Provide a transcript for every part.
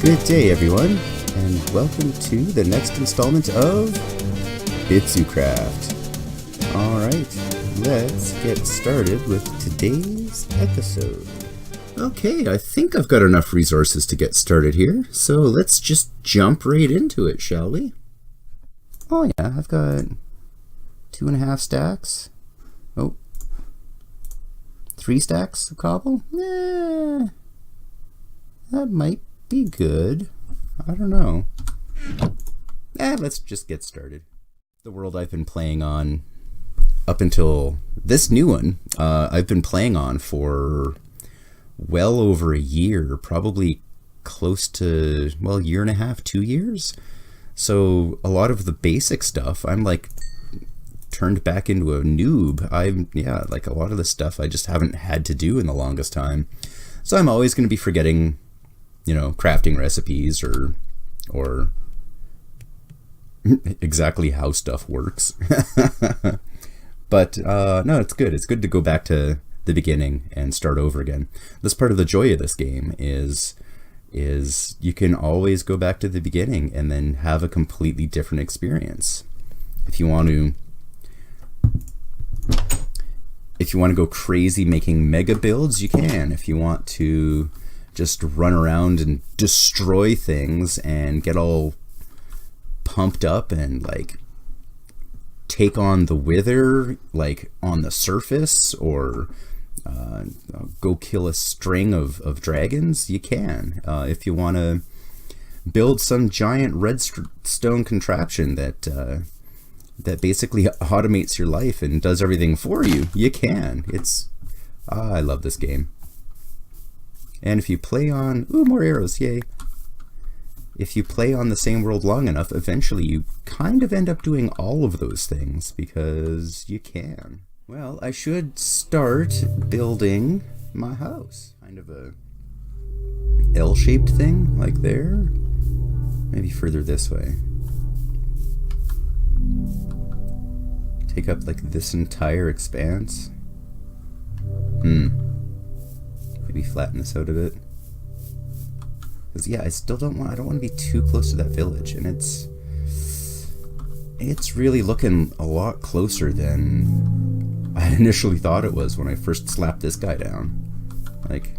Good day, everyone, and welcome to the next installment of BitszuCraft. Alright, let's get started with today's episode. Okay, I think I've got enough resources to get started here, so let's just jump right into it, shall we? Oh yeah, I've got 2.5 stacks. Oh, 3 stacks of cobble? That might be good. I don't know. Let's just get started. The world I've been playing on up until this new one, I've been playing on for well over a year, probably close to, well, 1.5 years, 2 years. So a lot of the basic stuff, I'm like turned back into a noob. Like a lot of the stuff I just haven't had to do in the longest time. So I'm always going to be forgetting, crafting recipes or exactly how stuff works. But no, it's good. It's good to go back to the beginning and start over again. That's part of the joy of this game is you can always go back to the beginning and then have a completely different experience. If you want to go crazy making mega builds, you can. If you want to just run around and destroy things and get all pumped up and like take on the wither like on the surface, or go kill a string of dragons, you can. If you want to build some giant redstone contraption that basically automates your life and does everything for you, you can. I love this game. And if you play on, more arrows, yay. If you play on the same world long enough, eventually you kind of end up doing all of those things because you can. Well, I should start building my house. Kind of a L-shaped thing, like there. Maybe further this way. Take up like this entire expanse. Maybe flatten this out a bit. Because yeah, I don't want to be too close to that village, and it's really looking a lot closer than I initially thought it was when I first slapped this guy down. Like,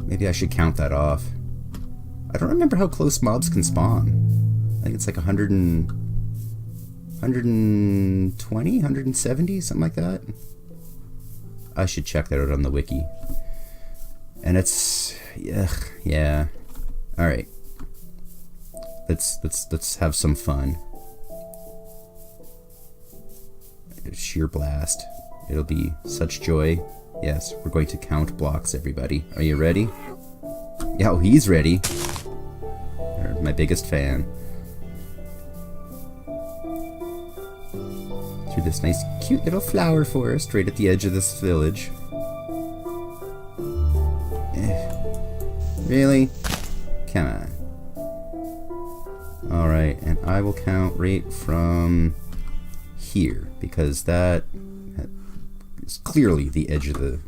maybe I should count that off. I don't remember how close mobs can spawn. I think it's like 120, 170, something like that. I should check that out on the wiki. And it's yeah. All right. Let's have some fun. Sheer blast. It'll be such joy. Yes, we're going to count blocks, everybody. Are you ready? Yeah, oh, he's ready. You're my biggest fan. Through this nice, cute little flower forest right at the edge of this village. Really? Come on. Alright, and I will count right from here, because that is clearly the edge of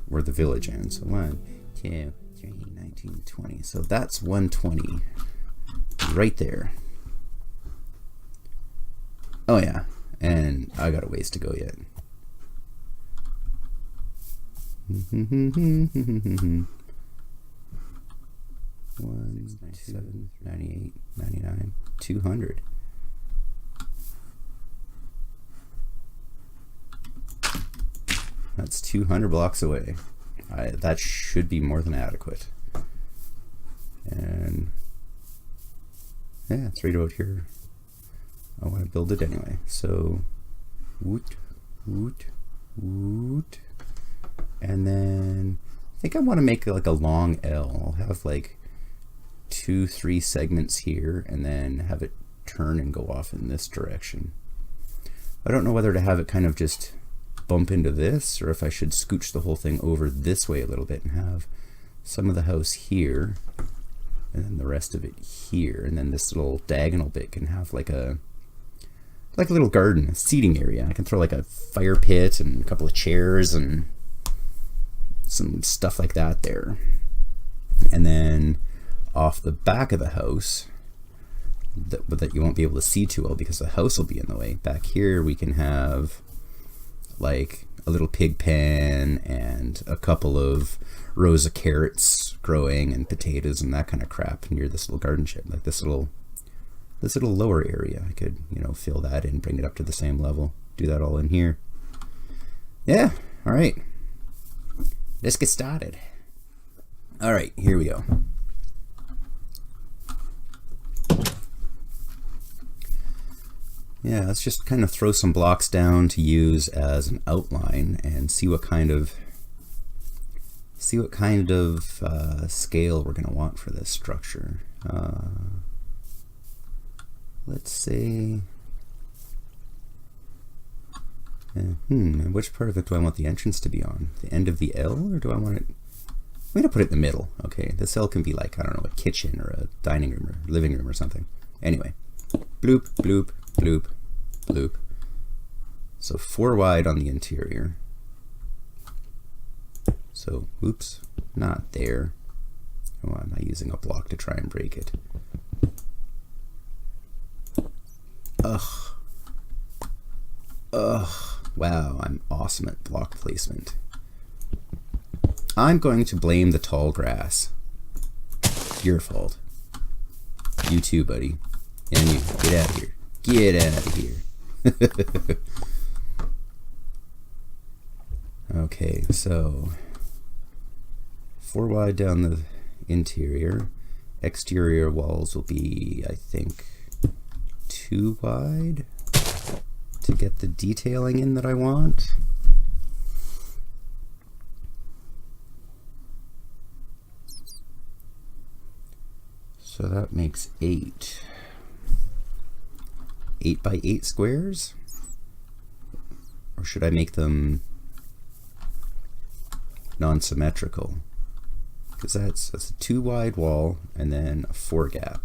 where the village ends. So 1, 2, 3, 19, 20. So that's 120. Right there. Oh yeah. And I got a ways to go yet. 197, 98, 99, 200. That's 200 blocks away. That should be more than adequate. And yeah, it's right about here. I want to build it anyway. So, woot, woot, woot. And then I think I want to make like a long L. I'll have like 2-3 segments here and then have it turn and go off in this direction. I don't know whether to have it kind of just bump into this or if I should scooch the whole thing over this way a little bit and have some of the house here and then the rest of it here, and then this little diagonal bit can have like a little garden, a seating area. I can throw like a fire pit and a couple of chairs and some stuff like that there. And then off the back of the house, that you won't be able to see too well because the house will be in the way. Back here we can have like a little pig pen and a couple of rows of carrots growing and potatoes and that kind of crap near this little garden shed. Like this little lower area, I could, you know, fill that in, bring it up to the same level, do that all in here. Yeah, all right. Let's get started. All right, here we go. Yeah, let's just kind of throw some blocks down to use as an outline and see what kind of scale we're going to want for this structure. Let's say, which part of it do I want the entrance to be on? The end of the L, or do I want it? I'm going to put it in the middle. Okay, this L can be like, I don't know, a kitchen or a dining room or living room or something. Anyway, bloop, bloop, bloop, bloop. So 4 wide on the interior. So, oops, not there. Oh, am I using a block to try and break it? Ugh. Wow, I'm awesome at block placement. I'm going to blame the tall grass. It's your fault. You too, buddy. And you, get out of here. Get out of here. Okay, so 4 wide down the interior. Exterior walls will be, I think, 2 wide to get the detailing in that I want. So that makes 8. 8 by 8 squares? Or should I make them non-symmetrical? Because that's a 2 wide wall and then a 4 gap.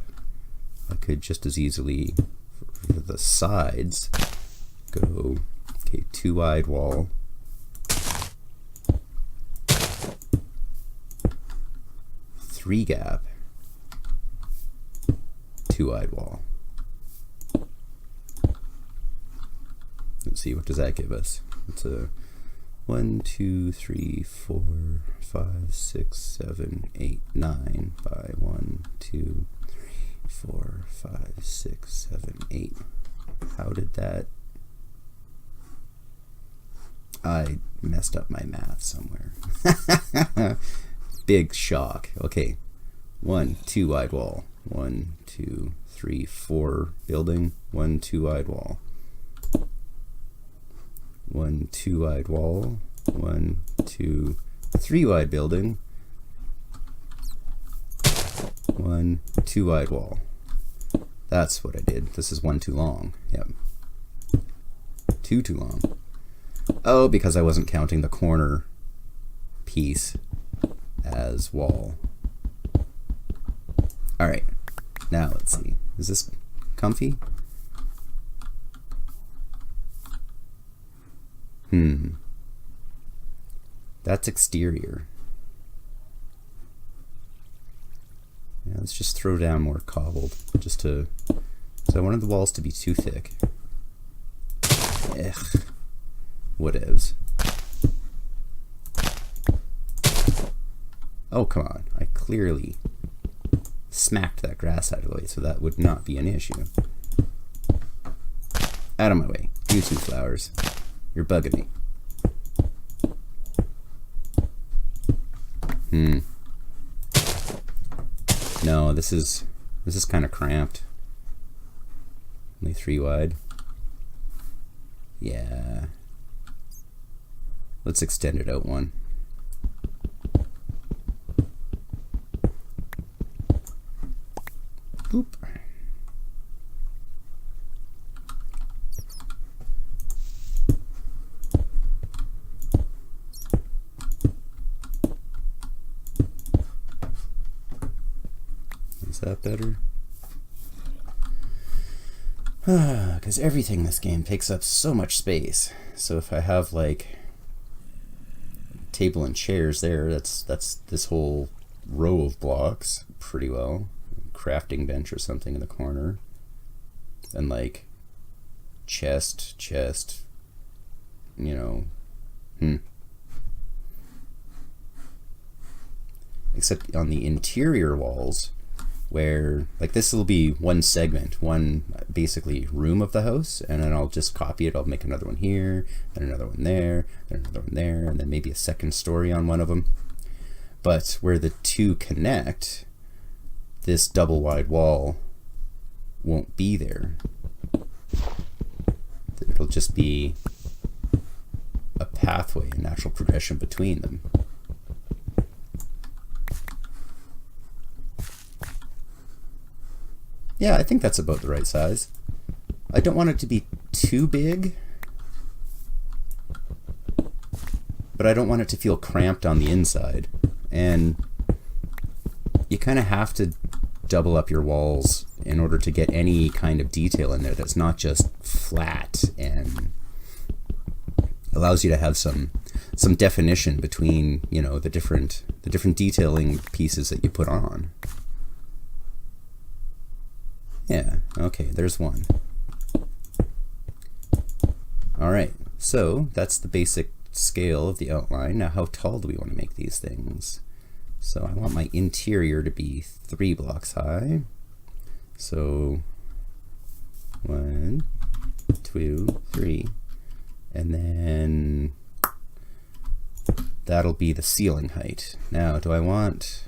I could just as easily, for the sides, go, okay, 2 wide wall, 3 gap, 2 wide wall. Let's see, what does that give us? It's a 1, 2, 3, 4, 5, 6, 7, 8, 9 by 1, 2, 3, 4, 5, 6, 7, 8. How did that? I messed up my math somewhere. Big shock. Okay, 1, 2 wide wall. 1, 2, 3, 4 building. 1, 2 wide wall. 1, 2 wide wall. 1, 2, 3 wide building. 1, 2 wide wall. That's what I did. This is 1 too long. Yep. 2 too long. Oh, because I wasn't counting the corner piece as wall. All right. Now let's see. Is this comfy? That's exterior. Yeah, let's just throw down more cobbled, just to, so I wanted the walls to be too thick. Ugh. Whatevs. Oh, come on. I clearly smacked that grass out of the way, so that would not be an issue. Out of my way. You two flowers. You're bugging me. No, this is kind of cramped. Only 3 wide. Yeah. Let's extend it out 1. Boop. Is that better? Because everything in this game takes up so much space. So if I have like table and chairs there, that's this whole row of blocks pretty well. Crafting bench or something in the corner. And like chest, you know. Except on the interior walls, where like this will be one segment, one basically room of the house, and then I'll just copy it. I'll make another one here, then another one there, then another one there, and then maybe a second story on one of them. But where the two connect, this double wide wall won't be there. It'll just be a pathway, a natural progression between them. Yeah, I think that's about the right size. I don't want it to be too big, but I don't want it to feel cramped on the inside. And you kind of have to double up your walls in order to get any kind of detail in there that's not just flat, and allows you to have some definition between, you know, the different detailing pieces that you put on. Yeah, okay, there's one. Alright, so that's the basic scale of the outline. Now how tall do we want to make these things? So I want my interior to be 3 blocks high. So 1, 2, 3. And then that'll be the ceiling height. Now, do I want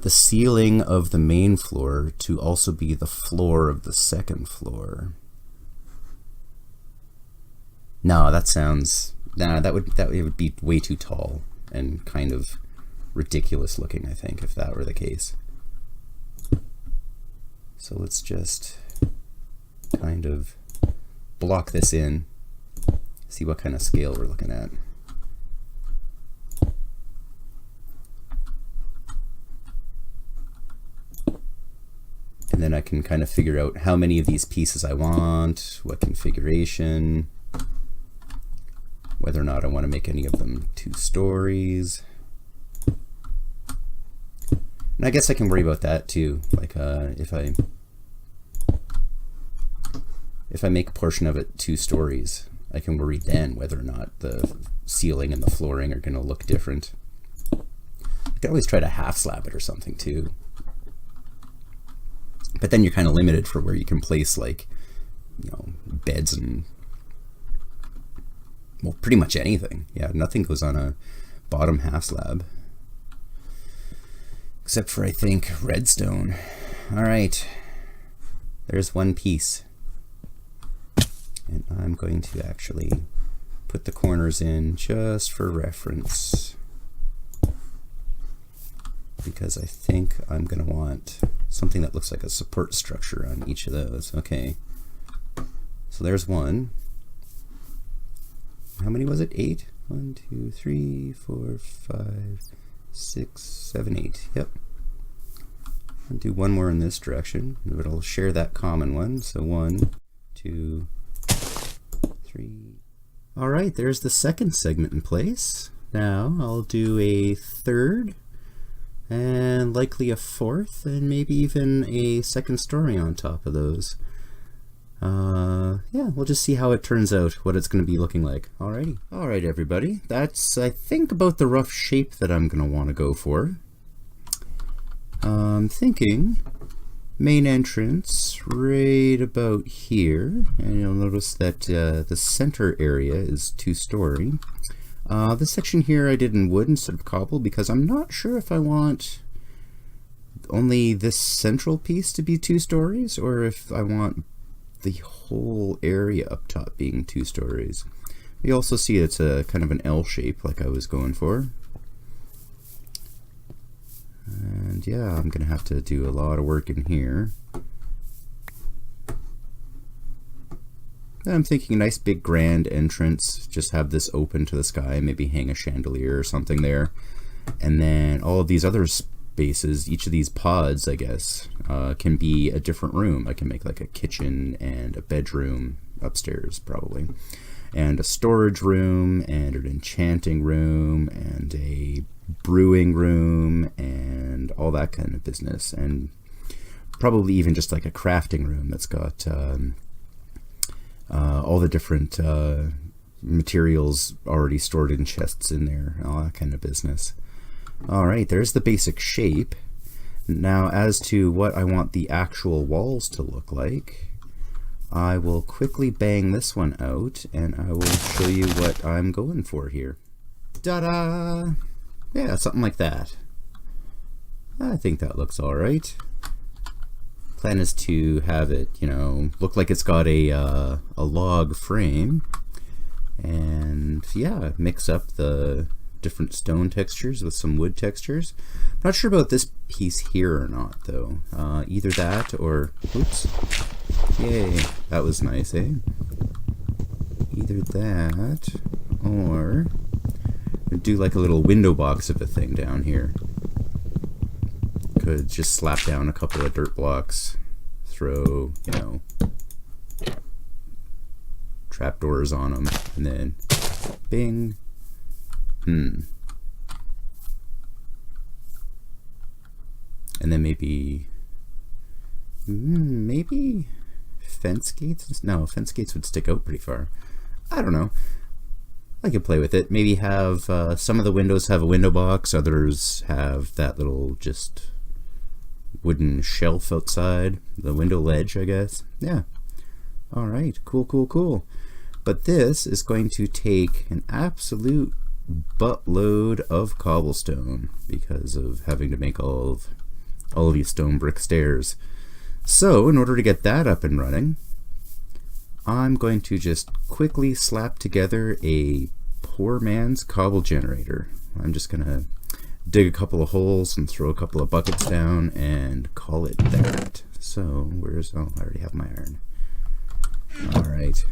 the ceiling of the main floor to also be the floor of the second floor? No, that would be way too tall and kind of ridiculous looking, I think, if that were the case. So let's just kind of block this in, see what kind of scale we're looking at. And then I can kind of figure out how many of these pieces I want, what configuration, whether or not I want to make any of them 2 stories. And I guess I can worry about that too. Like if I make a portion of it 2 stories, I can worry then whether or not the ceiling and the flooring are going to look different. I could always try to half slab it or something too. But then you're kind of limited for where you can place, like, you know, beds and, well, pretty much anything. Yeah, nothing goes on a bottom half slab. Except for, I think, redstone. All right. There's one piece. And I'm going to actually put the corners in just for reference, because I think I'm going to want something that looks like a support structure on each of those. Okay, so there's one. How many was it? 8? 1, 2, 3, 4, 5, 6, 7, 8. Yep. I'll do one more in this direction, but I'll share that common one. So 1, 2, 3. All right, there's the second segment in place. Now I'll do a third, and likely a fourth, and maybe even a second story on top of those. Yeah, we'll just see how it turns out, what it's going to be looking like. Alrighty. Alright everybody, that's I think about the rough shape that I'm going to want to go for. I'm thinking main entrance right about here, and you'll notice that the center area is 2-story. This section here I did in wood instead of cobble because I'm not sure if I want only this central piece to be 2 stories or if I want the whole area up top being 2 stories. You also see it's a kind of an L shape like I was going for. And yeah, I'm gonna have to do a lot of work in here. I'm thinking a nice big grand entrance, just have this open to the sky, maybe hang a chandelier or something there. And then all of these other spaces, each of these pods, I guess, can be a different room. I can make like a kitchen and a bedroom upstairs probably, and a storage room, and an enchanting room, and a brewing room, and all that kind of business, and probably even just like a crafting room that's got all the different materials already stored in chests in there, all that kind of business. Alright, there's the basic shape. Now, as to what I want the actual walls to look like, I will quickly bang this one out, and I will show you what I'm going for here. Ta-da! Yeah, something like that. I think that looks alright. Plan is to have it, you know, look like it's got a log frame, and yeah, mix up the different stone textures with some wood textures. Not sure about this piece here or not, though. Either that or, oops, yay, that was nice, eh? Either that or do like a little window box of a thing down here. Could just slap down a couple of dirt blocks, throw, you know, trapdoors on them, and then bing. And then maybe fence gates? No, fence gates would stick out pretty far. I don't know. I could play with it. Maybe have some of the windows have a window box, others have that little just wooden shelf outside the window ledge, I guess. Yeah. Alright, cool. But this is going to take an absolute buttload of cobblestone because of having to make all of these stone brick stairs. So in order to get that up and running, I'm going to just quickly slap together a poor man's cobble generator. I'm just gonna dig a couple of holes and throw a couple of buckets down and call it that. So where's, oh, I already have my iron. Alright.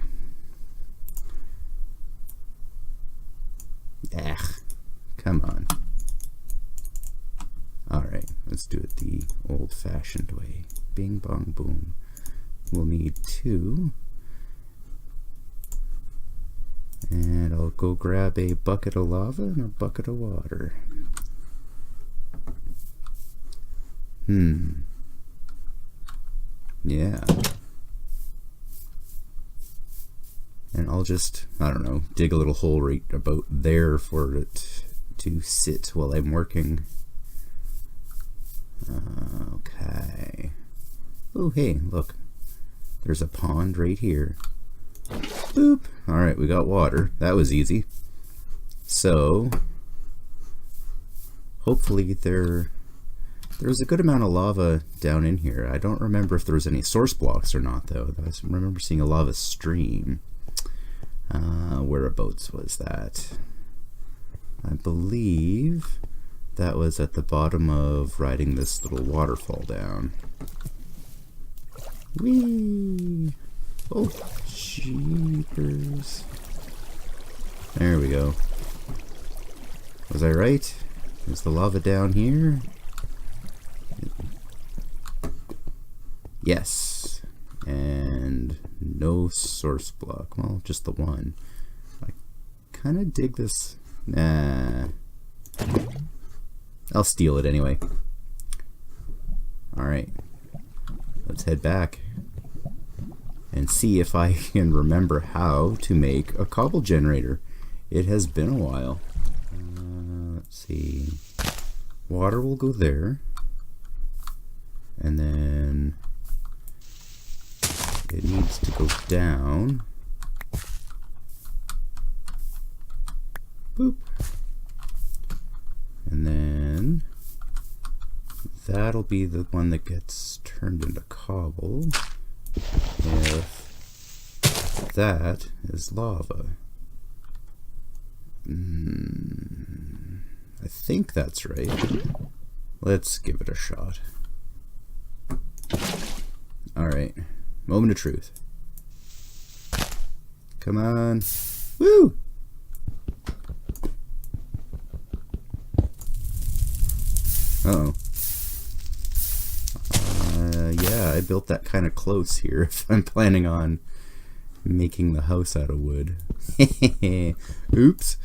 Come on. Alright, let's do it the old-fashioned way. Bing, bong, boom. We'll need 2. And I'll go grab a bucket of lava and a bucket of water. Yeah. And I'll just, I don't know, dig a little hole right about there for it to sit while I'm working. Okay. Oh, hey, look. There's a pond right here. Boop. Alright, we got water. That was easy. So, hopefully there's a good amount of lava down in here. I don't remember if there was any source blocks or not, though. I remember seeing a lava stream. Whereabouts was that? I believe that was at the bottom of riding this little waterfall down. Whee! Oh, jeepers. There we go. Was I right? Is the lava down here? Yes. And no source block. Well, just the one. I kind of dig this. Nah. I'll steal it anyway. Alright. Let's head back and see if I can remember how to make a cobble generator. It has been a while. Let's see. Water will go there. And then it needs to go down. Boop. And then that'll be the one that gets turned into cobble if that is lava. I think that's right. Let's give it a shot. Alright, moment of truth. Come on. Woo! Uh-oh. Yeah, I built that kind of close here if I'm planning on making the house out of wood. Oops.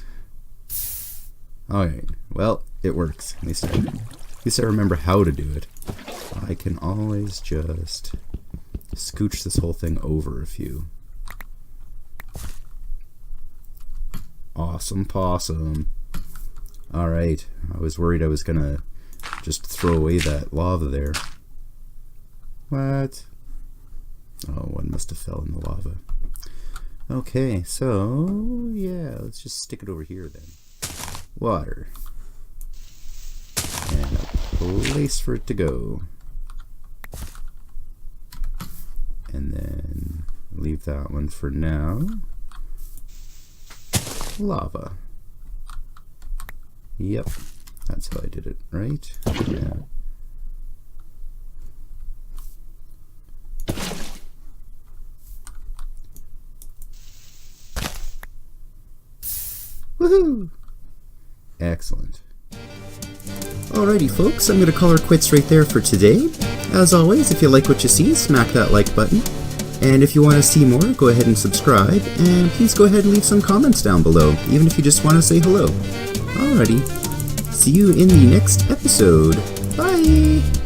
Alright, well, it works. At least I remember how to do it. I can always just scooch this whole thing over a few. Awesome possum. Alright, I was worried I was gonna just throw away that lava there. What? Oh, one must have fell in the lava. Okay, so yeah, let's just stick it over here then. Water. And a place for it to go. And then leave that one for now. Lava. Yep, that's how I did it, right? Yeah. Woohoo! Excellent. Alrighty folks, I'm going to call her quits right there for today. As always, if you like what you see, smack that like button. And if you want to see more, go ahead and subscribe. And please go ahead and leave some comments down below, even if you just want to say hello. Alrighty. See you in the next episode. Bye!